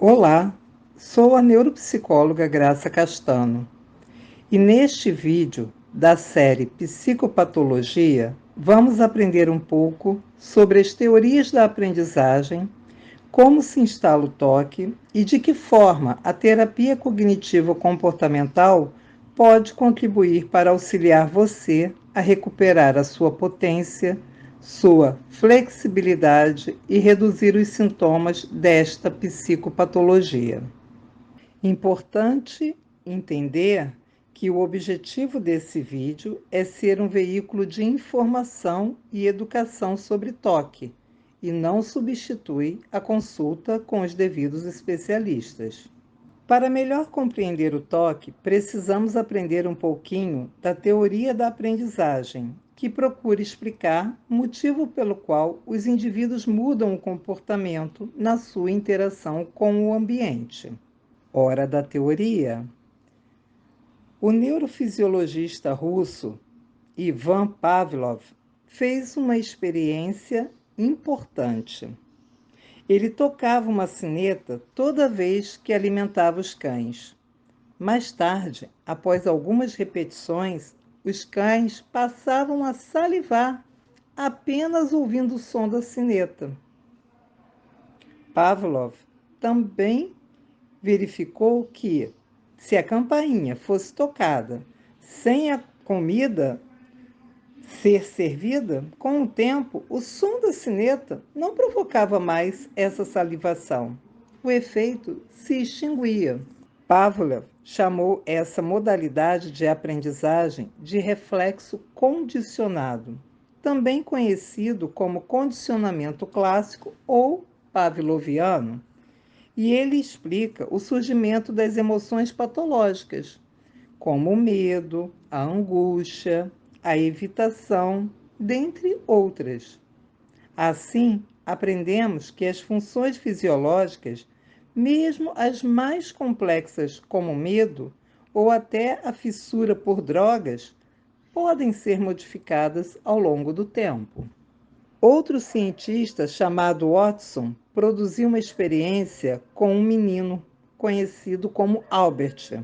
Olá, sou a neuropsicóloga Graça Castano e neste vídeo da série Psicopatologia vamos aprender um pouco sobre as teorias da aprendizagem, como se instala o toque e de que forma a terapia cognitivo-comportamental pode contribuir para auxiliar você a recuperar a sua potência, sua flexibilidade e reduzir os sintomas desta psicopatologia. Importante entender que o objetivo desse vídeo é ser um veículo de informação e educação sobre toque e não substitui a consulta com os devidos especialistas. Para melhor compreender o toque, precisamos aprender um pouquinho da teoria da aprendizagem, que procura explicar o motivo pelo qual os indivíduos mudam o comportamento na sua interação com o ambiente. Hora da teoria. O neurofisiologista russo Ivan Pavlov fez uma experiência importante. Ele tocava uma sineta toda vez que alimentava os cães. Mais tarde, após algumas repetições, os cães passavam a salivar apenas ouvindo o som da sineta. Pavlov também verificou que, se a campainha fosse tocada sem a comida ser servida, com o tempo, o som da sineta não provocava mais essa salivação. O efeito se extinguia. Pavlov chamou essa modalidade de aprendizagem de reflexo condicionado, também conhecido como condicionamento clássico ou pavloviano. E ele explica o surgimento das emoções patológicas, como o medo, a angústia, a evitação, dentre outras. Assim, aprendemos que as funções fisiológicas, mesmo as mais complexas, como o medo ou até a fissura por drogas, podem ser modificadas ao longo do tempo. Outro cientista, chamado Watson, produziu uma experiência com um menino conhecido como Albert.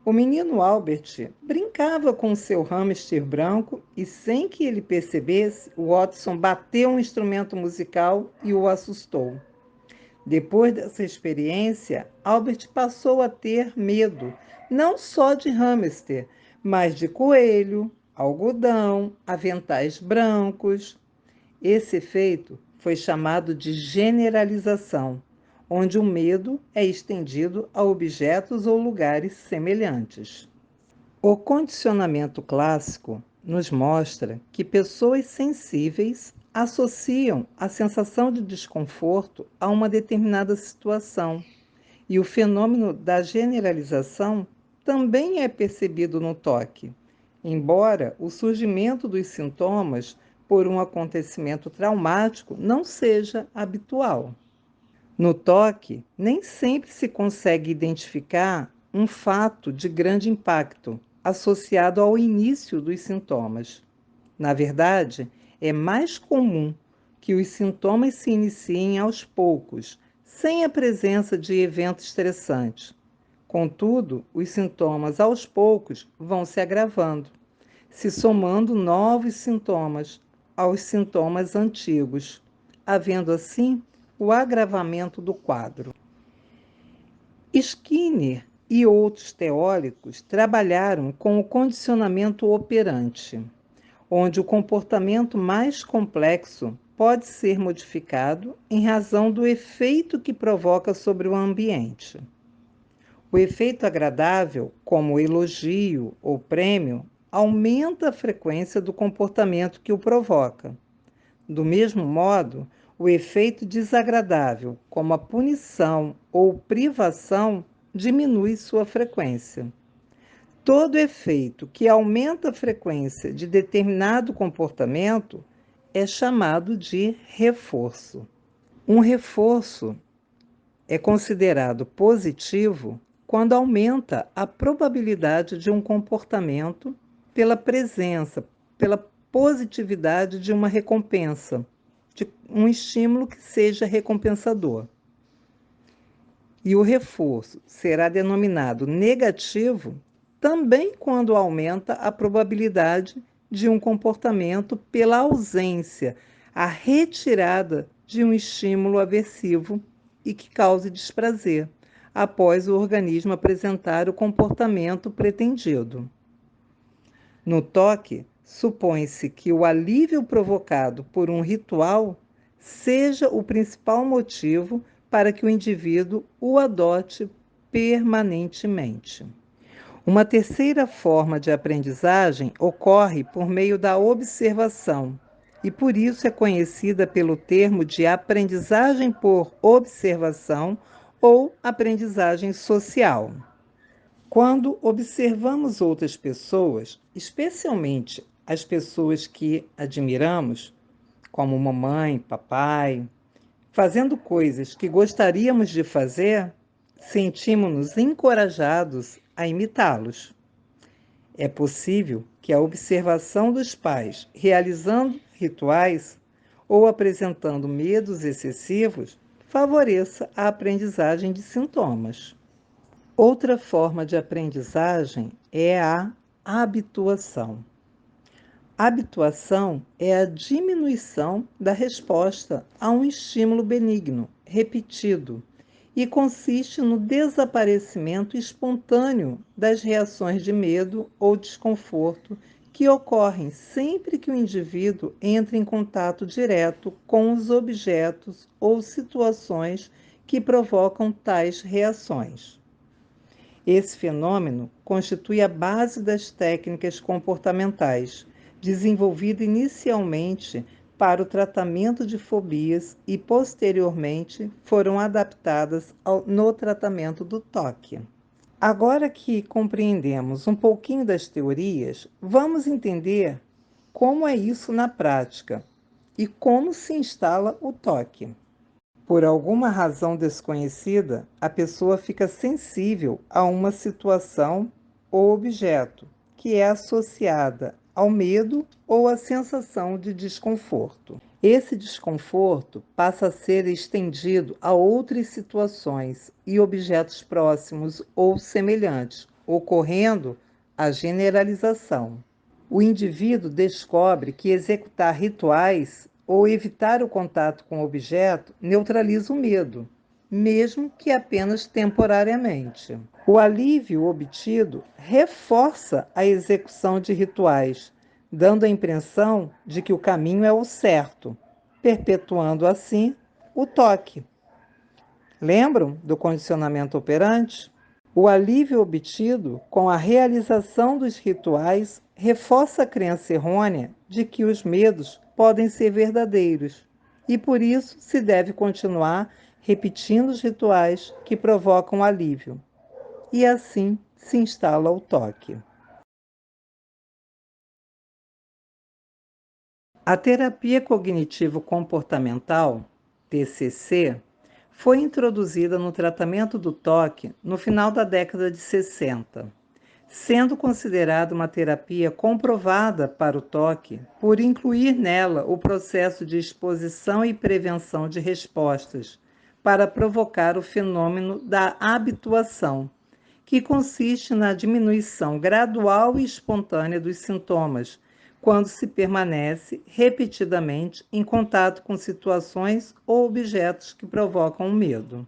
O menino Albert brincava com seu hamster branco e, sem que ele percebesse, Watson bateu um instrumento musical e o assustou. Depois dessa experiência, Albert passou a ter medo, não só de hamster, mas de coelho, algodão, aventais brancos. Esse efeito foi chamado de generalização, onde o medo é estendido a objetos ou lugares semelhantes. O condicionamento clássico nos mostra que pessoas sensíveis associam a sensação de desconforto a uma determinada situação, e o fenômeno da generalização também é percebido no toque, embora o surgimento dos sintomas por um acontecimento traumático não seja habitual. No toque, nem sempre se consegue identificar um fato de grande impacto associado ao início dos sintomas. Na verdade, é mais comum que os sintomas se iniciem aos poucos, sem a presença de evento estressante. Contudo, os sintomas aos poucos vão se agravando, se somando novos sintomas aos sintomas antigos, havendo assim o agravamento do quadro. Skinner e outros teóricos trabalharam com o condicionamento operante, onde o comportamento mais complexo pode ser modificado em razão do efeito que provoca sobre o ambiente. O efeito agradável, como o elogio ou prêmio, aumenta a frequência do comportamento que o provoca. Do mesmo modo, o efeito desagradável, como a punição ou privação, diminui sua frequência. Todo efeito que aumenta a frequência de determinado comportamento é chamado de reforço. Um reforço é considerado positivo quando aumenta a probabilidade de um comportamento pela presença, pela positividade de uma recompensa, de um estímulo que seja recompensador. E o reforço será denominado negativo também quando aumenta a probabilidade de um comportamento pela ausência, a retirada de um estímulo aversivo e que cause desprazer, após o organismo apresentar o comportamento pretendido. No toque, supõe-se que o alívio provocado por um ritual seja o principal motivo para que o indivíduo o adote permanentemente. Uma terceira forma de aprendizagem ocorre por meio da observação, e por isso é conhecida pelo termo de aprendizagem por observação ou aprendizagem social. Quando observamos outras pessoas, especialmente as pessoas que admiramos, como mamãe, papai, fazendo coisas que gostaríamos de fazer, sentimos-nos encorajados a imitá-los. É possível que a observação dos pais realizando rituais ou apresentando medos excessivos favoreça a aprendizagem de sintomas. Outra forma de aprendizagem é a habituação. Habituação é a diminuição da resposta a um estímulo benigno, repetido, e consiste no desaparecimento espontâneo das reações de medo ou desconforto que ocorrem sempre que o indivíduo entra em contato direto com os objetos ou situações que provocam tais reações. Esse fenômeno constitui a base das técnicas comportamentais, desenvolvida inicialmente para o tratamento de fobias e, posteriormente, foram adaptadas no tratamento do toque. Agora que compreendemos um pouquinho das teorias, vamos entender como é isso na prática e como se instala o toque. Por alguma razão desconhecida, a pessoa fica sensível a uma situação ou objeto que é associada ao medo ou à sensação de desconforto. Esse desconforto passa a ser estendido a outras situações e objetos próximos ou semelhantes, ocorrendo a generalização. O indivíduo descobre que executar rituais ou evitar o contato com o objeto neutraliza o medo, mesmo que apenas temporariamente. O alívio obtido reforça a execução de rituais, dando a impressão de que o caminho é o certo, perpetuando assim o toque. Lembram do condicionamento operante? O alívio obtido com a realização dos rituais reforça a crença errônea de que os medos podem ser verdadeiros e, por isso, se deve continuar repetindo os rituais que provocam alívio. E assim se instala o toque. A terapia cognitivo-comportamental, TCC, foi introduzida no tratamento do toque no final da década de 60. Sendo considerada uma terapia comprovada para o toque, por incluir nela o processo de exposição e prevenção de respostas para provocar o fenômeno da habituação, que consiste na diminuição gradual e espontânea dos sintomas, quando se permanece repetidamente em contato com situações ou objetos que provocam medo.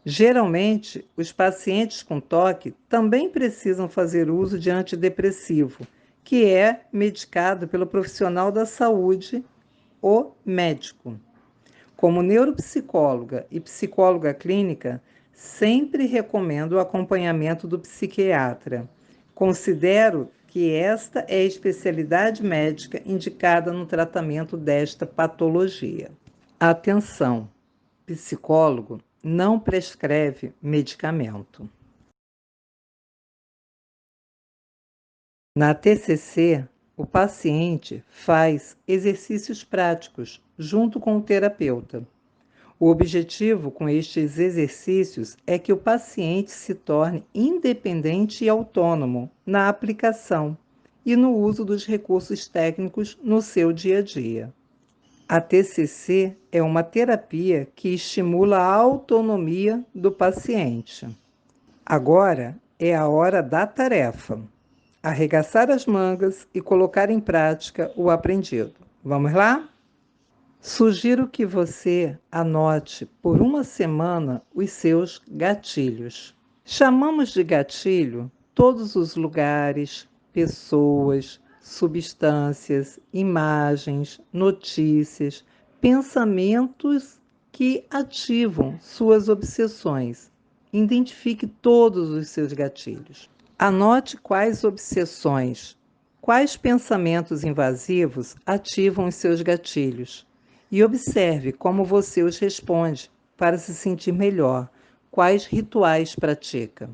Geralmente, os pacientes com toque também precisam fazer uso de antidepressivo, que é medicado pelo profissional da saúde, o médico. Como neuropsicóloga e psicóloga clínica, sempre recomendo o acompanhamento do psiquiatra. Considero que esta é a especialidade médica indicada no tratamento desta patologia. Atenção! Psicólogo não prescreve medicamento. Na TCC, o paciente faz exercícios práticos junto com o terapeuta. O objetivo com estes exercícios é que o paciente se torne independente e autônomo na aplicação e no uso dos recursos técnicos no seu dia a dia. A TCC é uma terapia que estimula a autonomia do paciente. Agora é a hora da tarefa. Arregaçar as mangas e colocar em prática o aprendido. Vamos lá? Sugiro que você anote por uma semana os seus gatilhos. Chamamos de gatilho todos os lugares, pessoas, substâncias, imagens, notícias, pensamentos que ativam suas obsessões. Identifique todos os seus gatilhos. Anote quais obsessões, quais pensamentos invasivos ativam os seus gatilhos e observe como você os responde para se sentir melhor, quais rituais pratica.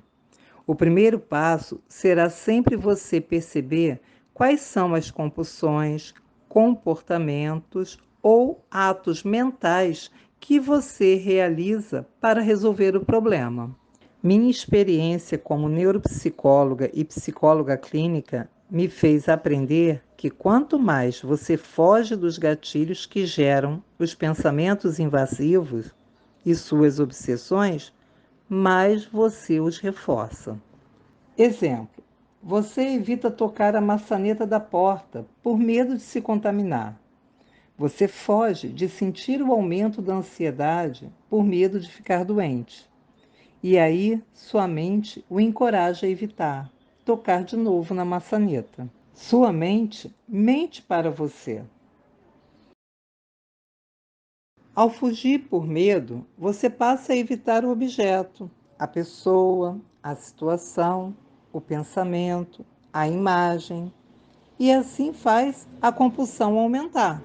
O primeiro passo será sempre você perceber quais são as compulsões, comportamentos ou atos mentais que você realiza para resolver o problema. Minha experiência como neuropsicóloga e psicóloga clínica me fez aprender que quanto mais você foge dos gatilhos que geram os pensamentos invasivos e suas obsessões, mais você os reforça. Exemplo: você evita tocar a maçaneta da porta por medo de se contaminar. Você foge de sentir o aumento da ansiedade por medo de ficar doente. E aí, sua mente o encoraja a evitar tocar de novo na maçaneta. Sua mente mente para você. Ao fugir por medo, você passa a evitar o objeto, a pessoa, a situação, o pensamento, a imagem, e assim faz a compulsão aumentar.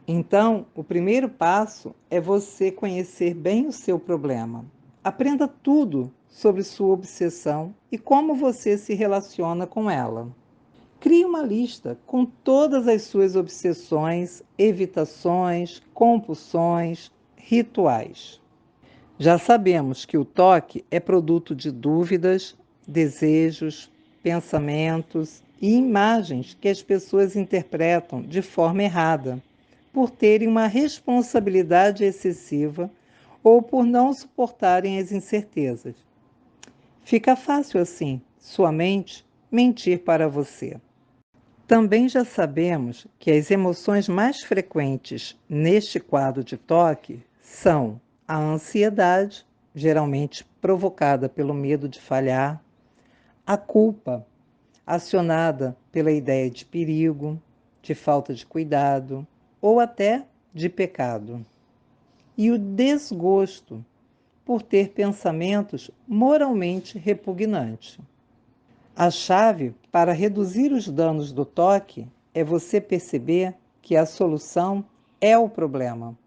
Então, o primeiro passo é você conhecer bem o seu problema. Aprenda tudo sobre sua obsessão e como você se relaciona com ela. Crie uma lista com todas as suas obsessões, evitações, compulsões, rituais. Já sabemos que o toque é produto de dúvidas, desejos, pensamentos e imagens que as pessoas interpretam de forma errada, por terem uma responsabilidade excessiva ou por não suportarem as incertezas. Fica fácil assim, sua mente mentir para você. Também já sabemos que as emoções mais frequentes neste quadro de toque são a ansiedade, geralmente provocada pelo medo de falhar, a culpa, acionada pela ideia de perigo, de falta de cuidado ou até de pecado, e o desgosto por ter pensamentos moralmente repugnantes. A chave para reduzir os danos do toque é você perceber que a solução é o problema.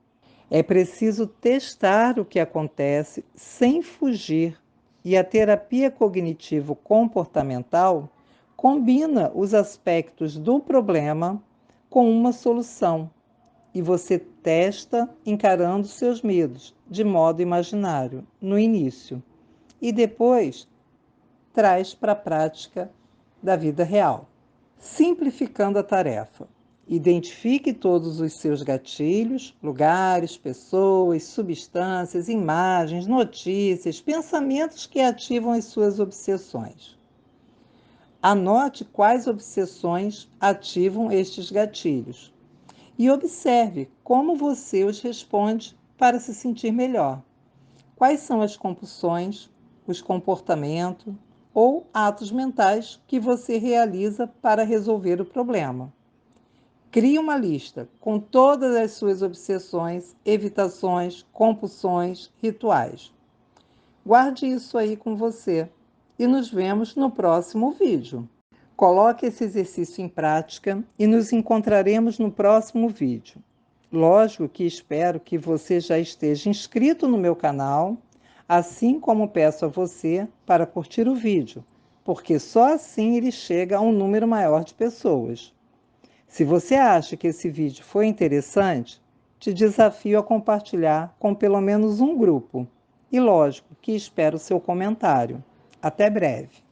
É preciso testar o que acontece sem fugir, e a terapia cognitivo-comportamental combina os aspectos do problema com uma solução, e você testa encarando seus medos de modo imaginário no início e depois traz para a prática da vida real. Simplificando a tarefa. Identifique todos os seus gatilhos, lugares, pessoas, substâncias, imagens, notícias, pensamentos que ativam as suas obsessões. Anote quais obsessões ativam estes gatilhos e observe como você os responde para se sentir melhor. Quais são as compulsões, os comportamentos ou atos mentais que você realiza para resolver o problema. Crie uma lista com todas as suas obsessões, evitações, compulsões, rituais. Guarde isso aí com você e nos vemos no próximo vídeo. Coloque esse exercício em prática e nos encontraremos no próximo vídeo. Lógico que espero que você já esteja inscrito no meu canal, assim como peço a você para curtir o vídeo, porque só assim ele chega a um número maior de pessoas. Se você acha que esse vídeo foi interessante, te desafio a compartilhar com pelo menos um grupo. E lógico que espero o seu comentário. Até breve!